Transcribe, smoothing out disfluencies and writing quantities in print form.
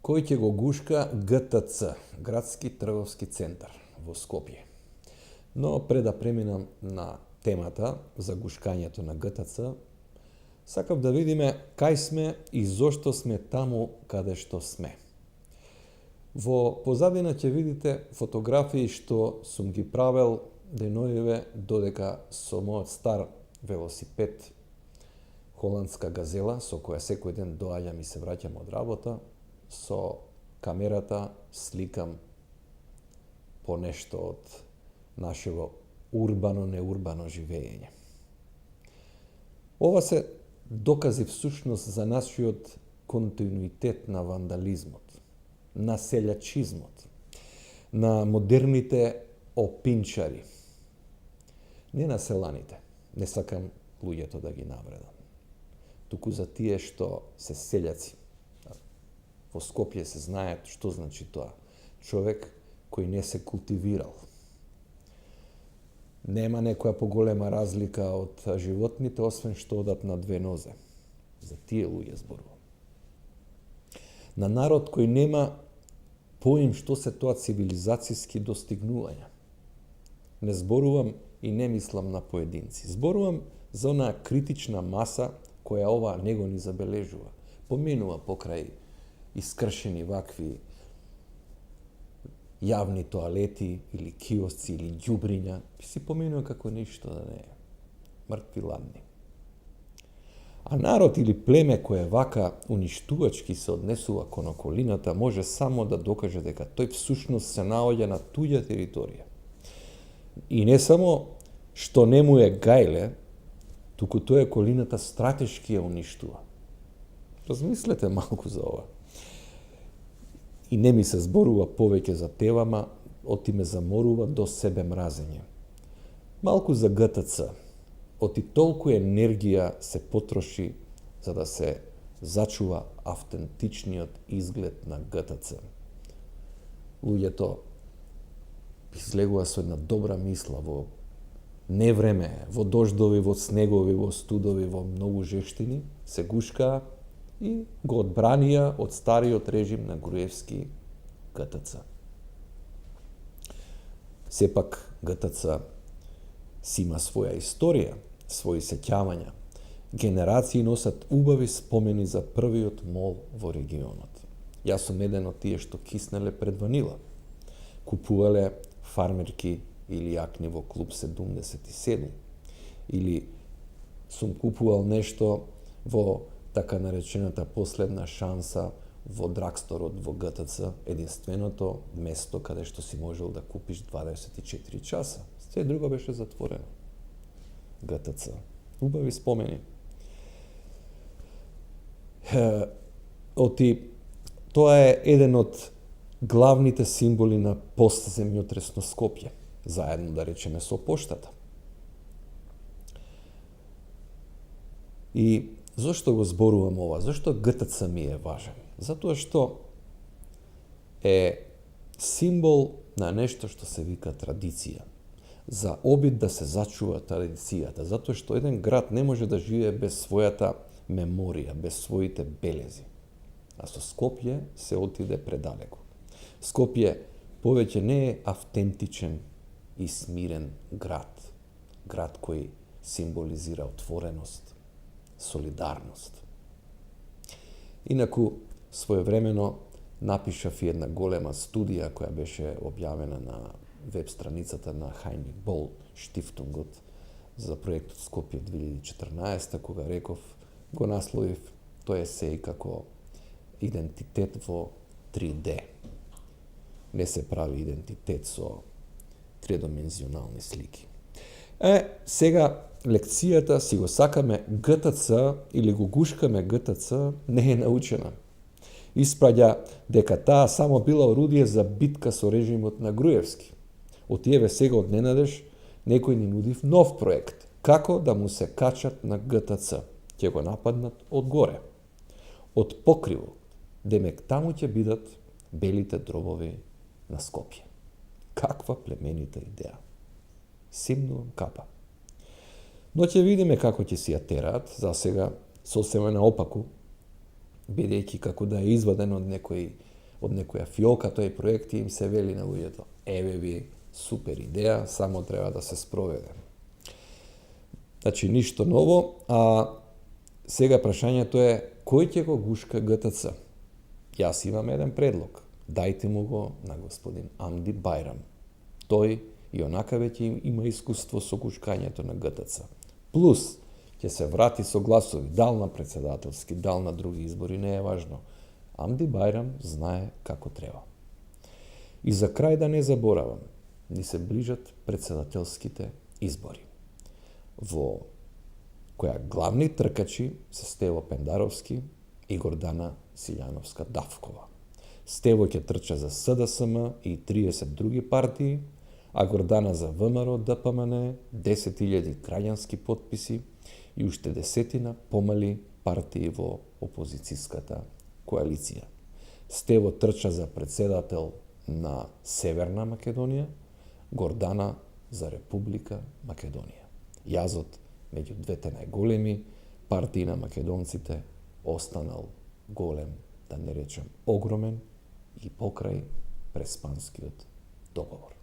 кој ќе го гушка ГТЦ, Градски трговски центар во Скопје. Но пред да преминам на темата за гушкањето на ГТЦ, сакав да видиме кај сме и зошто сме таму каде што сме. Во позадина ќе видите фотографии што сум ги правел деноиве додека со мојот стар велосипед холандска газела, со која секој ден доаѓам и се враќам од работа, со камерата сликам по нешто од нашето урбано-неурбано живење. Ова се докази всушност за нашиот континуитет на вандализмот, на селјачизмот, на модерните опинчари. Не на селаните, не сакам луѓето да ги навредам, туку за тие што се селјаци. Во Скопје се знае што значи тоа. Човек кој не се култивирал. Нема некоја поголема разлика од животните, освен што одат на две нозе. За тие луѓе зборувам. На народ кој нема поим што се тоа цивилизацијски достигнувања. Не зборувам и не мислам на поединци. Зборувам за онаа критична маса која ова него ни забележува. Поминува покрај искршени вакви јавни тоалети или киосци или ѓубриња, си поминува како ништо да не е. Мртви ладни. А народ или племе кое вака уништувачки се однесува кон околината може само да докаже дека тој всушност се наоѓа на туѓа територија. И не само што не му е гајле, туку тој околината стратешки ја уништува. Размислете малку за ова. И не ми се зборува повеќе за тевама, оти ме заморува до себе мразење. Малку за ГТЦ. Оти толку енергија се потроши за да се зачува автентичниот изглед на ГТЦ. Луѓето излегува со една добра мисла во невреме, во дождови, во снегови, во студови, во многу жештини, се гушкаа и го одбранија од стариот режим на Груевски ГТЦ. Сепак ГТЦ си има своја историја, своји сеќавања. Генерации носат убави спомени за првиот мол во регионот. Јас сум еден од тие што киснеле пред ванила. Купувале фармерки или јакни во клуб 77. Или сум купувал нешто во така наречената последна шанса во драгсторот во ГТЦ, единственото место каде што си можел да купиш 24 часа. Се друго беше затворено. ГТЦ. Убави спомени. Тоа е еден од главните символи на постземјотресно Скопје, заедно да речеме со поштата. И зошто го зборувам ова? Зошто ГТЦ ми е важен? Затоа што е символ на нешто што се вика традиција. За обид да се зачува традицијата. Затоа што еден град не може да живее без својата меморија, без своите белези. А со Скопје се отиде предалеку. Скопје повеќе не е автентичен и смирен град. Град кој символизира отвореност, солидарност. Инаку, своевремено напишав и една голема студија која беше објавена на веб страницата на Хайник Бол Штифтунгот за проектот Скопје 2014, кога реков, го насловив тој есеј како идентитет во 3D. Не се прави идентитет со тредимензионални слики. Сега лекцијата си го сакаме ГТЦ или го гушкаме ГТЦ не е научена. Испраѓа дека таа само била орудие за битка со режимот на Груевски. Отиеве сега од ненадеж некој ни нудив нов проект. Како да му се качат на ГТЦ? Ќе го нападнат од горе. Од покривот. Демек таму ќе бидат белите дробови на Скопје. Каква племенита идеја. Симнувам капа. Но ќе видиме како ќе си ја тераат, за сега сосема наопаку, бидејќи како да е изваден од некој од некоја фиока тој проект и им се вели на луѓето: еве ви супер идеја, само треба да се спроведе. Значи, ништо ново, а сега прашањето е кој ќе го гушка ГТЦ? Јас имам еден предлог. Дајте му го на господин Амди Бајрам. Тој и онака веќе има искуство со гушкањето на ГТЦ. Плюс, ќе се врати со гласови, дал на председателски, дал на други избори, не е важно. Амди Бајрам знае како треба. И за крај да не заборавам, ни се ближат председателските избори, во која главни тркачи се Стево Пендаровски и Гордана Силјановска-Давкова. Стево ќе трча за СДСМ и 30 други партии, а Гордана за ВМРО, ДПМН, 10.000 граѓански потписи и уште десетина помали партии во опозицијската коалиција. Стево трча за председател на Северна Македонија, Гордана за Република Македонија. Јазот меѓу двете најголеми партии на македонците останал голем, да не речем огромен, и покрај преспанскиот договор.